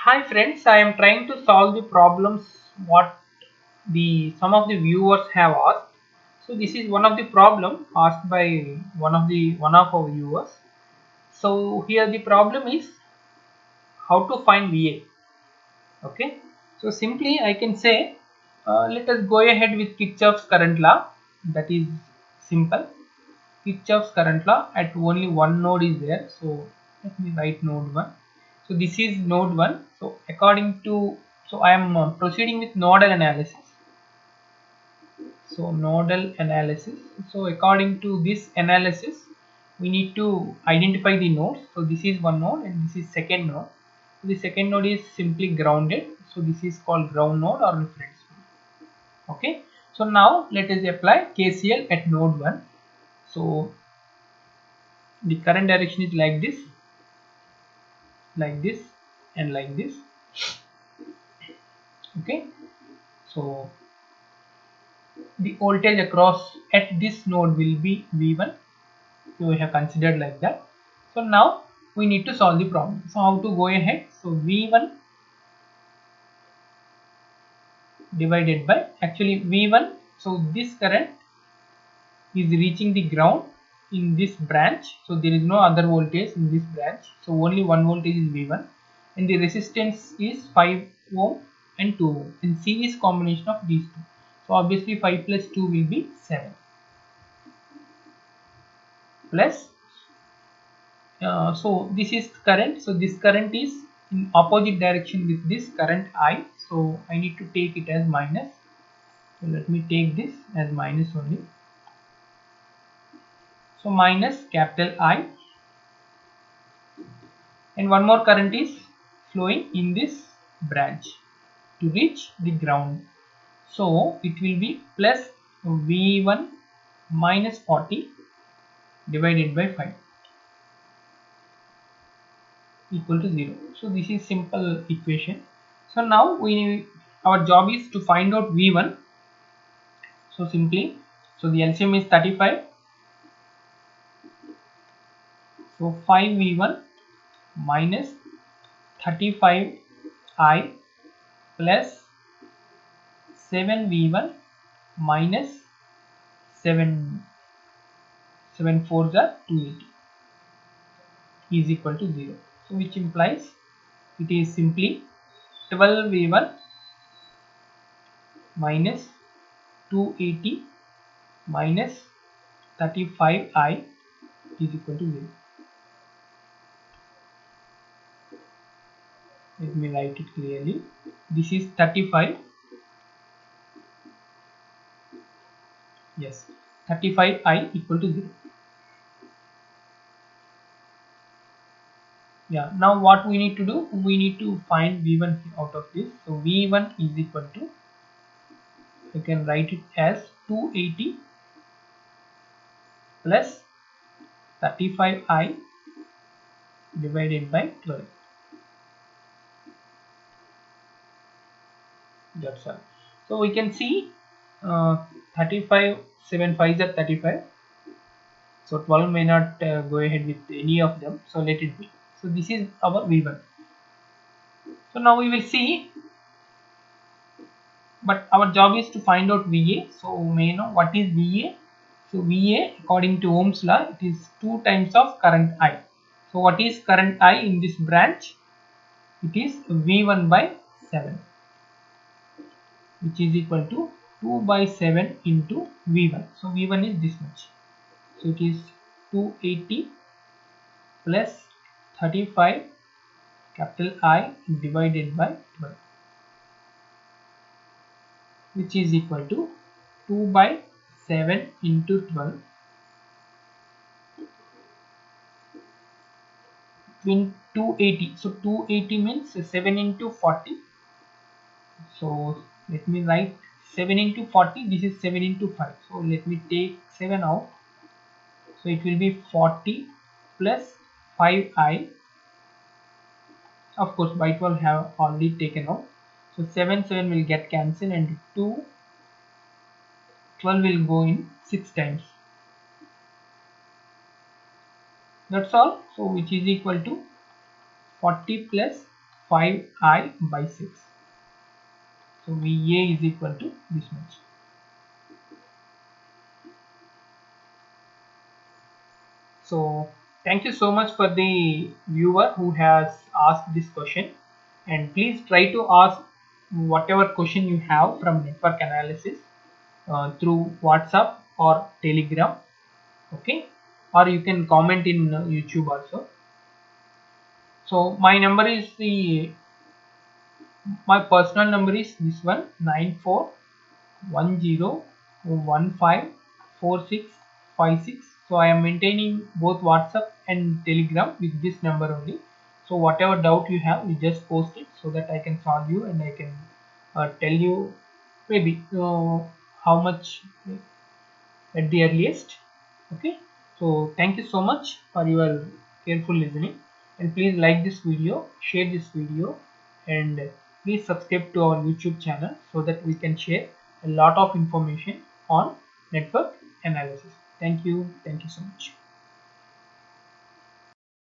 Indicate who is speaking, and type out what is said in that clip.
Speaker 1: Hi friends, I am trying to solve the problems what the some of the viewers have asked. So this is one of the problem asked by one of our viewers. So here the problem is how to find VA. Okay. So simply I can say let us go ahead with Kirchhoff's current law. That is simple. Kirchhoff's current law at only one node is there. So let me write node 1. So this is node 1. So according to, so I am proceeding with nodal analysis. So nodal analysis. So according to this analysis, we need to identify the nodes. So this is one node and this is second node. So the second node is simply grounded. So this is called ground node or reference node. Okay. So now let us apply KCL at node 1. So the current direction is like this and like this. Okay. So the voltage across at this node will be V1. So we have considered like that. So now we need to solve the problem. So how to go ahead? So V1 divided by actually V1. So this current is reaching the ground in this branch. So there is no other voltage in this branch. So only one voltage is V1 and the resistance is 5 ohm and 2 ohm in series combination of these two. So obviously 5 plus 2 will be 7 plus so this is current. So this current is in opposite direction with this current I. So I need to take it as minus. So let me take this as minus only. So minus capital I, and one more current is flowing in this branch to reach the ground. So it will be plus V1 minus 40 divided by 5 equal to 0. So this is simple equation. So now our job is to find out V1. So simply, so the LCM is 35. So 5V1 minus 35I plus 7V1 minus 7 7 4s are 280 is equal to 0. So which implies it is simply 12V1 minus 280 minus 35I is equal to 0. Let me write it clearly. This is 35. Yes, 35I equal to 0. Yeah, now what we need to do, we need to find V1 out of this. So V1 is equal to, I can write it as 280 plus 35I divided by 12. That's all. So we can see 35, 7 5s are 35. So 12 may not go ahead with any of them. So let it be. So this is our V1. So now we will see, but our job is to find out VA. So we may know what is VA. So VA according to Ohm's law, it is 2 times of current I. So what is current I in this branch? It is V1 by 7, which is equal to 2 by 7 into V1. So V1 is this much. So it is 280 plus 35 capital I divided by 12, which is equal to 2 by 7 into 12, 280. So 280 means 7 into 40. So let me write 7 into 40. This is 7 into 5. So let me take 7 out. So it will be 40 plus 5I. Of course, by 12 have already taken out. So 7 will get cancelled and 12 will go in 6 times. That's all. So which is equal to 40 plus 5I by 6. So VA is equal to this much. So thank you so much for the viewer who has asked this question, and please try to ask whatever question you have from network analysis through WhatsApp or Telegram, okay, or you can comment in YouTube also. So my personal number is this one, 9410154656. So I am maintaining both WhatsApp and Telegram with this number only. So whatever doubt you have, you just post it so that I can solve you, and I can tell you maybe how much at the earliest. Okay, so thank you so much for your careful listening, and please like this video, share this video, and please subscribe to our YouTube channel so that we can share a lot of information on network analysis. Thank you so much.